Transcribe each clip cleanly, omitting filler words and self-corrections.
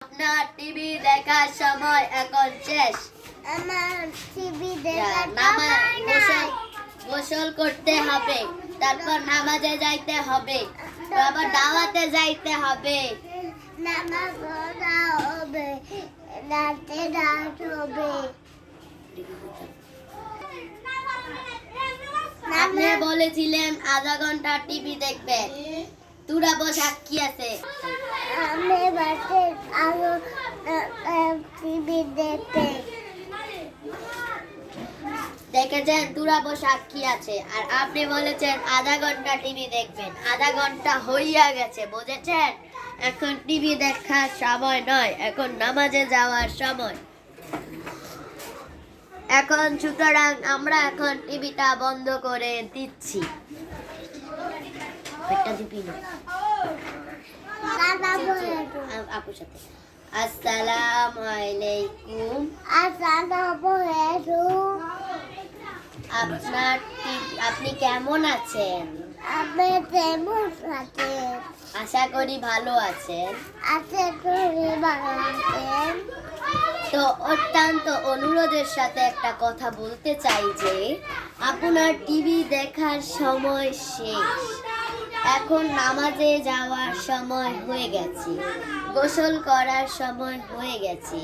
আপনার টিভি দেখার সময় এখন শেষ। আমার টিভি দেখার গোসল করতে হবে, তারপর নামাজে যাইতে হবে, আবার দাওয়াতে যাইতে হবে। নামাজ পড়া হবে, রাতে রাত হবে। আপনি বলেছিলেন আধা ঘন্টা টিভি দেখবেন, তুরাবো সাক্ষী আছে। আমি বাসে আরো টিভি দেখেছেন, তুরাবো সাক্ষী আছে। আর আপনি বলেছেন আধা ঘন্টা টিভি দেখবেন, আধা ঘন্টা হইয়া গেছে, বুঝেছেন? এখন টিভি দেখার সময় নয়, এখন নামাজে যাওয়ার সময়। এখন সুতরাং আমরা এখন টিভিটা বন্ধ করে দিচ্ছি। আপুর সাথে আসসালামু আলাইকুম। আপনি কেমন আছেন? আশা করি ভালো আছেন। তো অত্যন্ত অনুরোধের সাথে একটা কথা বলতে চাই যে আপনার টিভি দেখার সময় শেষ, এখন নামাজে যাওয়ার সময় হয়ে গেছে, গোসল করার সময় হয়ে গেছে,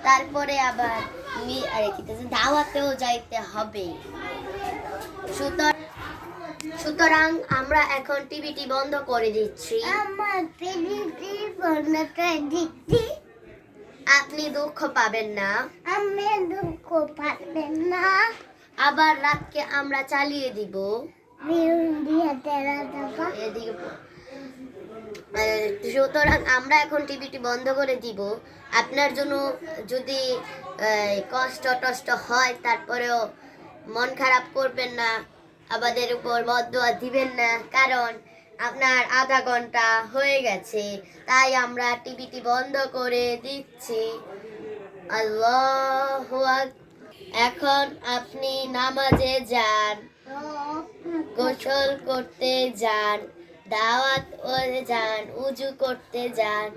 তারপরে আবার দাওয়াতেও যাইতে হবে। সুতরাং আমরা এখন টিভিটি বন্ধ করে দিচ্ছি। আপনি দুঃখ পাবেন না। আবার রাতকে আমরা চালিয়ে দিব। সুতরাং আমরা এখন টিভিটি বন্ধ করে দিব। আপনার জন্য যদি কষ্ট টষ্ট হয়, তারপরেও মন খারাপ করবেন না, আমাদের উপর বদদোয়া দিবেন না, কারণ আপনার আধা ঘন্টা হয়ে গেছে, তাই আমরা টিভিটি বন্ধ করে দিচ্ছি। আল্লাহু আকবার। এখন আপনি নামাজে যান, গোসল করতে যান, দাওয়াত যান, উজু করতে যান।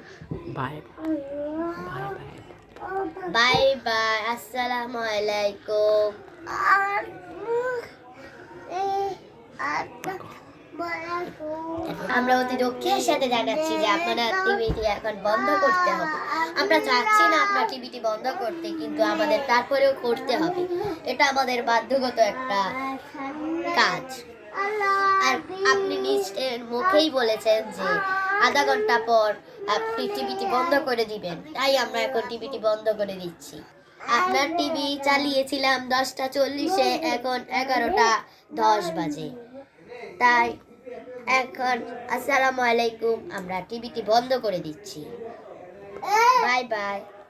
Bye bye. আসসালামু আলাইকুম। আমরা অতি দুঃখের সাথে জানাচ্ছি যে আপনার টিভিটি এখন বন্ধ করতে হবে। আমরা চাচ্ছি না আপনার টিভিটি বন্ধ করতে, কিন্তু আমাদের তারপরেও করতে হবে, এটা আমাদের বাধ্যগত একটা কাজ। আর আপনি নিজের মুখেই বলেছেন যে আধা ঘন্টা পর আপনি টিভিটি বন্ধ করে দিবেন, তাই আমরা এখন টিভিটি বন্ধ করে দিচ্ছি। আপনার টিভি চালিয়েছিলাম 10:40-এ, এখন 11:10 বাজে, তাই এখন আসসালামু আলাইকুম, আমরা টিভিটি বন্ধ করে দিচ্ছি। Bye bye.